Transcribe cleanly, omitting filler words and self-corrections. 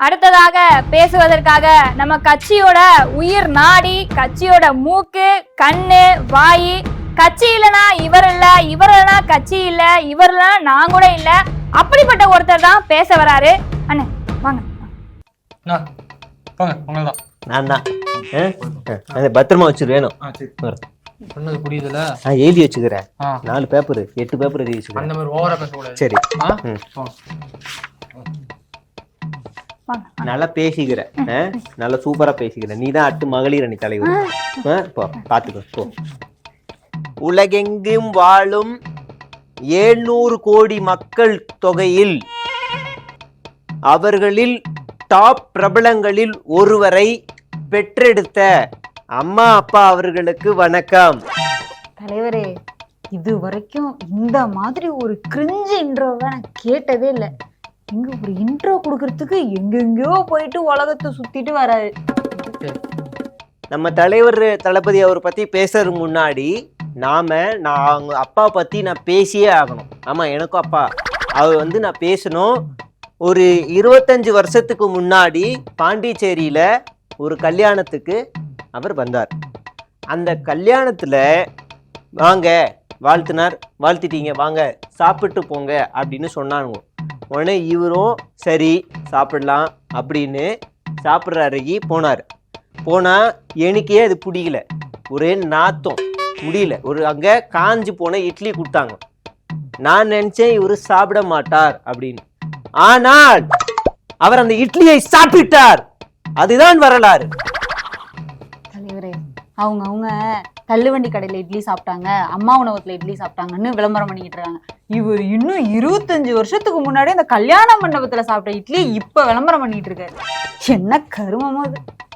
அடுத்ததாக பேசுவதற்காக நம்ம கட்சியோட உயிர் நாடி, கட்சியோட மூக்கு, கண்ணு, வாய், கட்சி இல்லனா இவர் இல்ல, இவர் இல்லனா கட்சி இல்ல, இவர் இல்லனா நான் கூட இல்ல, அப்படிப்பட்ட ஒருத்தர் தான் பேச வராரு. அண்ணே வாங்க. நான் தான் பத்திரமா வச்சிரு வேணும் சொன்னது புரியுதுல? எழுதி வச்சுக்கிறேன். 4 பேப்பர் 8 பேப்பர் எழுதி வச்சுக்கிறேன். அந்த மாதிரி ஓவரா பேசக்கூடாது. சரி, நல்லா பேசிக்கிறேன், நல்லா சூப்பரா பேசிக்கிறேன். நீ தான் அடுத்து மகளிர் அணி தலைவர். போ பாத்துக்கோ போ. உலகெங்கும் வாழும் 700 கோடி மக்கள் தொகையில் அவர்களில் டாப் பிரபலங்களில் ஒருவரை பெற்றெடுத்த அம்மா அப்பா அவர்களுக்கு வணக்கம். தலைவரே, இது வரைக்கும் இந்த மாதிரி ஒரு கிரிஞ்சு இன்ட்ரோவை நான் கேட்டதே இல்லை. இங்க ஒரு இன்ட்ரோ கொடுக்கறதுக்கு எங்கெங்கயோ போயிட்டு உலகத்தை சுத்திட்டு வராது. நம்ம தலைவர் தளபதி அவர் பத்தி பேசுறதுக்கு முன்னாடி நான் அவங்க அப்பா பத்தி நான் பேசியே ஆகணும். ஆமா, எனக்கும் அப்பா அவர் நான் பேசணும். ஒரு 25 வருஷத்துக்கு முன்னாடி பாண்டிச்சேரியில ஒரு கல்யாணத்துக்கு அவர் வந்தார். அந்த கல்யாணத்துல வாங்க வாழ்த்தினார், வாழ்த்திட்டீங்க வாங்க சாப்பிட்டு போங்க அப்படின்னு சொன்னாங்க. உடனே இவரும் சரி சாப்பிடலாம் அப்படின்னு சாப்பிட்ற அருகி போனார். போனா எனக்கே அது பிடிக்கல, ஒரே நாத்தம் முடியல. ஒரு அங்க காஞ்சி போன இட்லி கொடுத்தாங்க. நான் நினைச்சேன் இவரு சாப்பிட மாட்டார் அப்படின்னு. ஆனால் அவர் அந்த இட்லியை சாப்பிட்டார். அதுதான் வரலாறு. தலைவரே, அவங்க தள்ளுவண்டி கடையில இட்லி சாப்பிட்டாங்க, அம்மா உணவகத்துல இட்லி சாப்பிட்டாங்கன்னு விளம்பரம் பண்ணிக்கிட்டு இருக்காங்க. இவர் இன்னும் 25 வருஷத்துக்கு முன்னாடி அந்த கல்யாண மண்டபத்துல சாப்பிட்ட இட்லி இப்ப விளம்பரம் பண்ணிட்டு இருக்காரு. என்ன கருமமோ அது.